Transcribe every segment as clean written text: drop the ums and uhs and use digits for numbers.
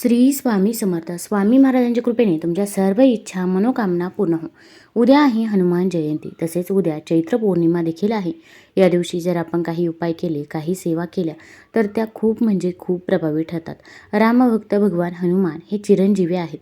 श्री स्वामी समर्थ. स्वामी महाराजांच्या कृपेने तुमच्या सर्व इच्छा मनोकामना पूर्ण हो. उद्या आहे हनुमान जयंती, तसेच उद्या चैत्र पौर्णिमा देखील आहे. या दिवशी जर आपण काही उपाय केले, काही सेवा केल्या तर त्या खूप खूप प्रभावी ठरतात. रामभक्त भगवान हनुमान हे चिरंजीवी आहेत,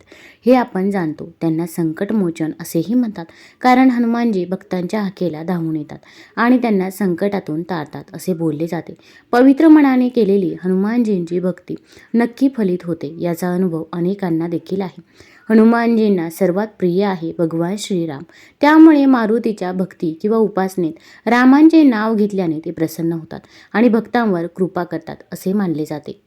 हे आपण जाणतो. त्यांना संकटमोचन असेही म्हणतात, कारण हनुमानजी भक्तांच्या हाकेला धावून येतात आणि त्यांना संकटातून तारतात असे बोलले जाते. पवित्र मनाने केलेली हनुमानजींची भक्ती नक्की फलित होते, याचा अनुभव अनेकांना देखील आहे. हनुमानजींना सर्वात प्रिय आहे भगवान श्रीराम. त्यामुळे मारुतीच्या भक्ती किंवा उपासनेत रामांचे नाव घेतल्याने ते प्रसन्न होतात आणि भक्तांवर कृपा करतात असे मानले जाते.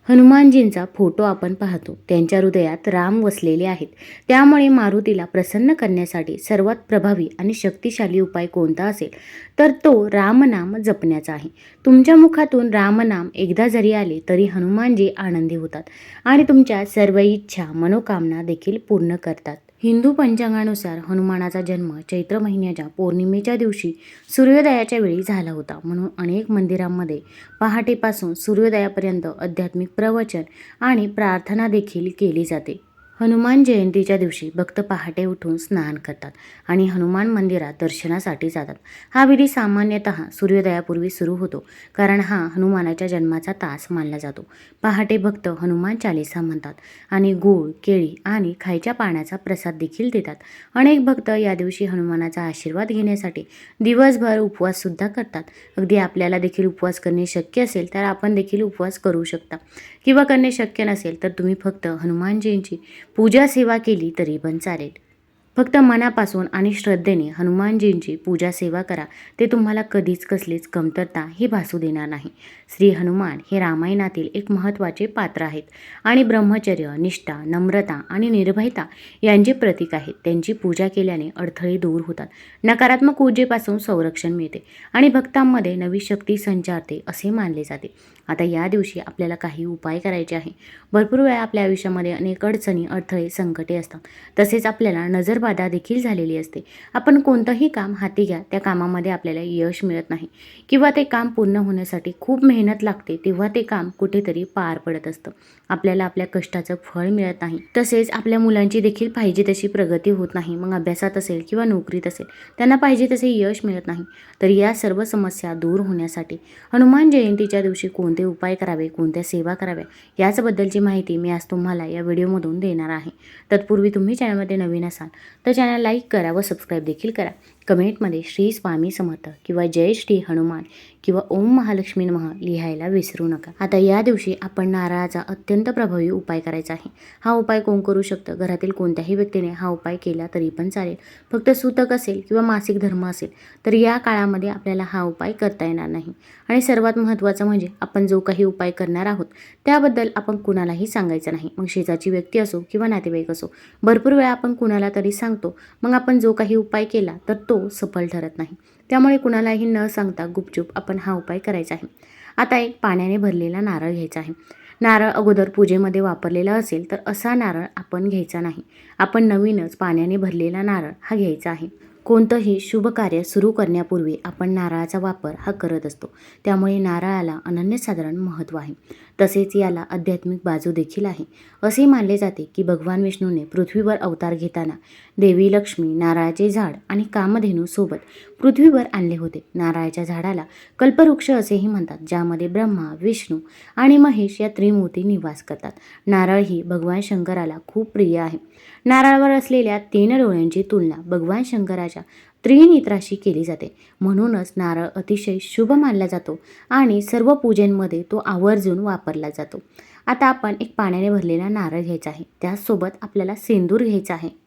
हनुमानजींचा फोटो आपण पाहतो, त्यांच्या हृदयात राम वसलेले आहेत. त्यामुळे मारुतीला प्रसन्न करण्यासाठी सर्वात प्रभावी आणि शक्तिशाली उपाय कोणता असेल तर तो रामनाम जपण्याचा आहे. तुमच्या मुखातून रामनाम एकदा जरी आले तरी हनुमानजी आनंदी होतात आणि तुमच्या सर्व इच्छा मनोकामना देखील पूर्ण करतात. हिंदू पंचांगानुसार हनुमानाचा जन्म चैत्र महिन्याच्या पौर्णिमेच्या दिवशी सूर्योदयाच्या वेळी झाला होता. म्हणून अनेक मंदिरांमध्ये पहाटेपासून सूर्योदयापर्यंत आध्यात्मिक प्रवचन आणि प्रार्थना देखील केली जाते. हनुमान जयंतीच्या दिवशी भक्त पहाटे उठून स्नान करतात आणि हनुमान मंदिरात दर्शनासाठी जातात. हा विधी सामान्यतः सूर्योदयापूर्वी सुरू होतो, कारण हा हनुमानाच्या जन्माचा तास मानला जातो. पहाटे भक्त हनुमान चालीसा म्हणतात आणि गूळ, केळी आणि खायच्या पाण्याचा प्रसाद देखील देतात. अनेक भक्त या दिवशी हनुमानाचा आशीर्वाद घेण्यासाठी दिवसभर उपवास सुद्धा करतात. अगदी आपल्याला देखील उपवास करणे शक्य असेल तर आपण देखील उपवास करू शकता, किंवा करणे शक्य नसेल तर तुम्ही फक्त हनुमानजींची पूजा सेवा केली तरी पण चालेल. फक्त मनापासून आणि श्रद्धेने हनुमानजींची पूजा सेवा करा, ते तुम्हाला कधीच कसलीच कमतरता ही भासू देणार नाही. श्री हनुमान हे रामायणातील एक महत्त्वाचे पात्र आहेत आणि ब्रह्मचर्य, निष्ठा, नम्रता आणि निर्भयता यांचे प्रतीक आहेत. त्यांची पूजा केल्याने अडथळे दूर होतात, नकारात्मक ऊर्जेपासून संरक्षण मिळते आणि भक्तांमध्ये नवी शक्ती संचारते असे मानले जाते. आता या दिवशी आपल्याला काही उपाय करायचे आहे. भरपूर वेळा आपल्या आयुष्यामध्ये अनेक अडचणी, अडथळे, संकटे असतात. तसेच आपल्याला नजरबाधा देखील झालेली असते. आपण कोणतंही काम हाती घ्या, त्या कामामध्ये आपल्याला यश मिळत नाही किंवा ते काम पूर्ण होण्यासाठी खूप मेहनत लागते, तेव्हा ते काम कुठेतरी पार पडत असतं. आपल्याला आपल्या कष्टाचं फळ मिळत नाही. तसेच आपल्या मुलांची देखील पाहिजे तशी प्रगती होत नाही. मग अभ्यासात असेल किंवा नोकरीत असेल, त्यांना पाहिजे तसे यश मिळत नाही. तर या सर्व समस्या दूर होण्यासाठी हनुमान जयंतीच्या दिवशी कोणते उपाय करावे, कोणत्या सेवा कराव्या, याचबद्दलची माहिती मी आज तुम्हाला या व्हिडिओमधून देणार आहे. तत्पूर्वी तुम्ही चॅनलमध्ये नवीन असाल तर चॅनल लाईक करा व सबस्क्राईब देखील करा. कमेंटमध्ये श्री स्वामी समर्थ किंवा जय श्री हनुमान किंवा ओम महालक्ष्मी नमः लिहायला विसरू नका. आता या दिवशी आपण नारळाचा अत्यंत प्रभावी उपाय करायचा आहे. हा उपाय कोण करू शकतं? घरातील कोणत्याही व्यक्तीने हा उपाय केला तरी पण चालेल. फक्त सूतक असेल किंवा मासिक धर्म असेल तर या काळामध्ये आपल्याला हा उपाय करता येणार नाही. आणि सर्वात महत्त्वाचं म्हणजे आपण जो काही उपाय करणार आहोत त्याबद्दल आपण कुणालाही सांगायचं नाही. मग शेजारची व्यक्ती असो किंवा नातेवाईक असो. भरपूर वेळा आपण कुणाला तरी सांगतो, मग आपण जो काही उपाय केला तर तो सफल ठरत नाही. त्यामुळे कुणालाही न सांगता गुपचूप आपण हा उपाय करायचा आहे. आता एक पाण्याने भरलेला नारळ घ्यायचा आहे. नारळ अगोदर पूजेमध्ये वापरलेला असेल तर असा नारळ आपण घ्यायचा नाही. आपण नवीनच पाण्याने भरलेला नारळ हा घ्यायचा आहे. कोणतंही शुभ कार्य सुरू करण्यापूर्वी आपण नारळाचा वापर हा करत असतो. त्यामुळे नारळाला अनन्यसाधारण महत्त्व आहे. तसेच याला आध्यात्मिक बाजू देखील आहे. असे मानले जाते की भगवान विष्णूने पृथ्वीवर अवतार घेताना देवी लक्ष्मी, नारळाचे झाड आणि कामधेनू सोबत पृथ्वीवर आणले होते. नारळाच्या झाडाला कल्पवृक्ष असेही म्हणतात, ज्यामध्ये ब्रह्मा, विष्णू आणि महेश या त्रिमूर्ती निवास करतात. नारळ ही भगवान शंकराला खूप प्रिय आहे. नारळावर असलेल्या 3 डोळ्यांची तुलना भगवान शंकराच्या त्रिनेत्राशी केली जाते. म्हणूनच नारळ अतिशय शुभ मानला जातो आणि सर्व पूजेमध्ये तो आवर्जून वापरला जातो. आता आपण एक पाण्याने भरलेला नारळ घ्यायचा आहे. त्याचसोबत आपल्याला सिंदूर घ्यायचा आहे.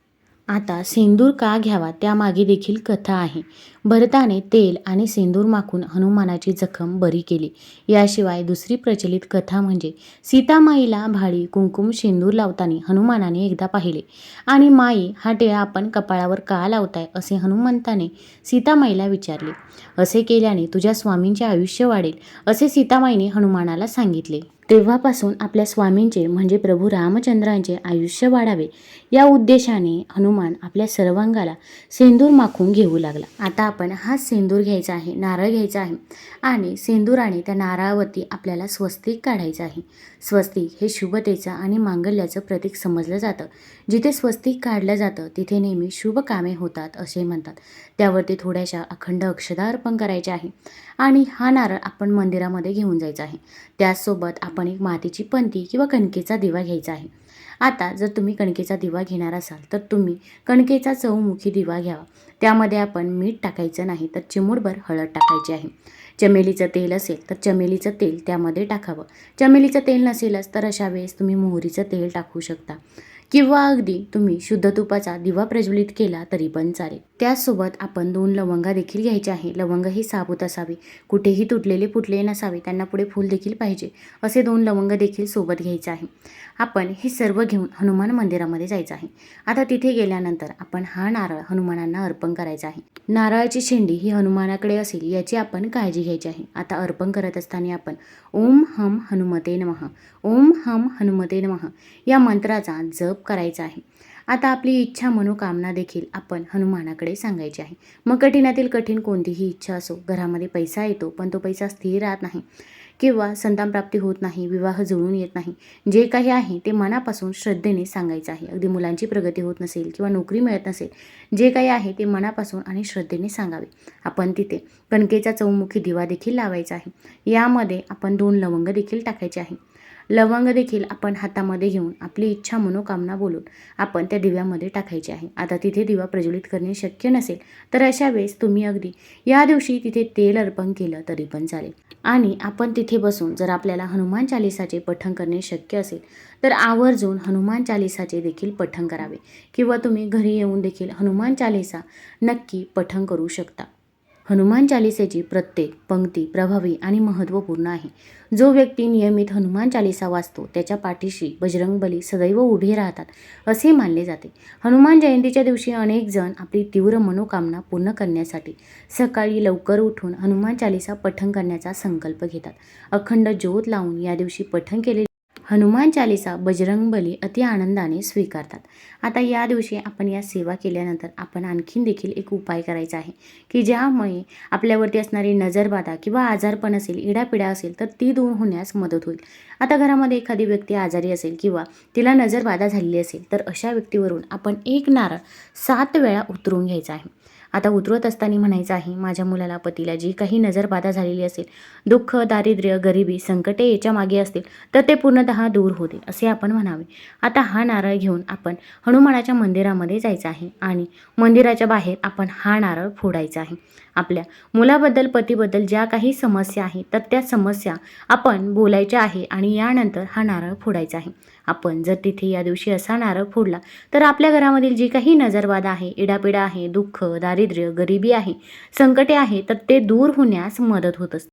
आता सिंदूर का घ्यावा त्यामागे देखील कथा आहे. भरताने तेल आणि सिंदूर माखून हनुमानाची जखम बरी केली. याशिवाय दुसरी प्रचलित कथा म्हणजे सीतामाईला भाळी कुंकुम सिंदूर लावताना हनुमानाने एकदा पाहिले आणि माई, हा टिळा आपण कपाळावर का लावताय असे हनुमंताने सीतामाईला विचारले. असे केल्याने तुझ्या स्वामींचे आयुष्य वाढेल असे सीतामाईने हनुमानाला सांगितले. तेव्हापासून आपल्या स्वामींचे म्हणजे प्रभू रामचंद्रांचे आयुष्य वाढावे या उद्देशाने हनुमान आपल्या सर्वांगाला सेंदूर माखून घेऊ लागला. आता आपण हा सेंदूर घ्यायचा आहे, नारळ घ्यायचा आहे आणि सेंदूराने त्या नारळावरती आपल्याला स्वस्तिक काढायचं आहे. स्वस्तिक हे शुभतेचं आणि मांगल्याचं प्रतीक समजलं जातं. जिथे स्वस्तिक काढलं जातं तिथे नेहमी शुभ कामे होतात असे म्हणतात. त्यावरती थोड्याशा अखंड अक्षता अर्पण करायच्या आहे आणि हा नारळ आपण मंदिरामध्ये घेऊन जायचा आहे. त्याचसोबत आपण एक मातीची पंती किंवा कणकेचा दिवा घ्यायचा आहे. आता जर तुम्ही कणकेचा दिवा घेणार असाल तर तुम्ही कणकेचा चौमुखी दिवा घ्यावा. त्यामध्ये आपण मीठ टाकायचं नाही तर चिमूटभर हळद टाकायची आहे. चमेलीचं तेल असेल तर चमेलीचं तेल त्यामध्ये टाकावं. चमेलीचं तेल नसेलच तर अशा वेळेस तुम्ही मोहरीचं तेल टाकू शकता किंवा अगदी तुम्ही शुद्ध तुपाचा दिवा प्रज्वलित केला तरी पण चालेल. त्याचसोबत आपण 2 लवंगा देखील घ्यायचे आहे. लवंग ही साबूत असावी, कुठेही तुटलेले फुटलेले नसावे, त्यांना पुढे फूल देखील पाहिजे. असे 2 लवंग देखील सोबत घ्यायचे आहे. आपण हे सर्व घेऊन हनुमान मंदिरामध्ये जायचं आहे. आता तिथे गेल्यानंतर आपण हा नारळ हनुमानांना अर्पण करायचा आहे. नारळाची शेंडी ही हनुमानाकडे असेल याची आपण काळजी घ्यायची आहे. आता अर्पण करत असताना आपण ओम हम हनुमते नमः, ओम हम हनुमते नमः या मंत्राचा जप करायचा आहे. आता आपली इच्छा मनोकामना देखील आपण हनुमानाकडे सांगायची आहे. मग कठीणातील कठीण कोणतीही इच्छा असो, घरामध्ये पैसा येतो पण तो पैसा स्थिर राहत नाही किंवा संतानप्राप्ती होत नाही, विवाह जुळून येत नाही, जे काही आहे ते मनापासून श्रद्धेने सांगायचं आहे. अगदी मुलांची प्रगती होत नसेल किंवा नोकरी मिळत नसेल, जे काही आहे ते मनापासून आणि श्रद्धेने सांगावे. आपण तिथे कणकेचा चौमुखी दिवा देखील लावायचा आहे. यामध्ये आपण 2 लवंग देखील टाकायचे आहे. लवंग देखील आपण हातामध्ये घेऊन आपली इच्छा मनोकामना बोलून आपण त्या दिव्यामध्ये टाकायचे आहे. आता तिथे दिवा प्रज्वलित करणे शक्य नसेल तर अशा वेळेस तुम्ही अगदी या दिवशी तिथे तेल अर्पण केलं तरी पण चालेल. आणि आपण तिथे बसून जर आपल्याला हनुमान चालीसाचे पठण करणे शक्य असेल तर आवर्जून हनुमान चालीसाचे देखील पठण करावे किंवा तुम्ही घरी येऊन देखील हनुमान चालीसा नक्की पठण करू शकता. हनुमान चालिसेची प्रत्येक पंक्ती प्रभावी आणि महत्त्वपूर्ण आहे. जो व्यक्ती नियमित हनुमान चालिसा वाचतो त्याच्या पाठीशी बजरंगबली सदैव उभे राहतात असे मानले जाते. हनुमान जयंतीच्या दिवशी अनेक जण आपली तीव्र मनोकामना पूर्ण करण्यासाठी सकाळी लवकर उठून हनुमान चालिसा पठण करण्याचा संकल्प घेतात. अखंड ज्योत लावून या दिवशी पठण केले हनुमान चालिसा बजरंगबली अति आनंदाने स्वीकारतात. आता या दिवशी आपण या सेवा केल्यानंतर आपण आणखीन देखील एक उपाय करायचा आहे की ज्यामुळे आपल्यावरती असणारी नजरबाधा किंवा आजारपण असेल, इडापिडा असेल तर ती दूर होण्यास मदत होईल. आता घरामध्ये एखादी व्यक्ती आजारी असेल किंवा तिला नजरबाधा झालेली असेल तर अशा व्यक्तीवरून आपण एक नारळ 7 वेळा उतरवून घ्यायचा आहे. आता उतरवत असताना म्हणायचं आहे, माझ्या मुलाला, पतीला जी काही नजरबाधा झालेली असेल, दुःख, दारिद्र्य, गरिबी, संकटे याच्या मागे असतील तर ते पूर्णतः दूर होतील असे आपण म्हणावे. आता हा नारळ घेऊन आपण हनुमानाच्या मंदिरामध्ये जायचं आहे आणि मंदिराच्या बाहेर आपण हा नारळ फोडायचा आहे. आपल्या मुलाबद्दल, पतीबद्दल ज्या काही समस्या आहेत तर त्या समस्या आपण बोलायच्या आहे आणि यानंतर हा नारळ फोडायचा आहे. आपण जर तिथे या दिवशी असा नारळ फोडला तर आपल्या घरामधील जी काही नजरबाधा आहे, इडापिडा आहे, दुःख, दारिद्र्य, गरिबी आहे, संकटे आहे तर ते दूर होण्यास मदत होत असते.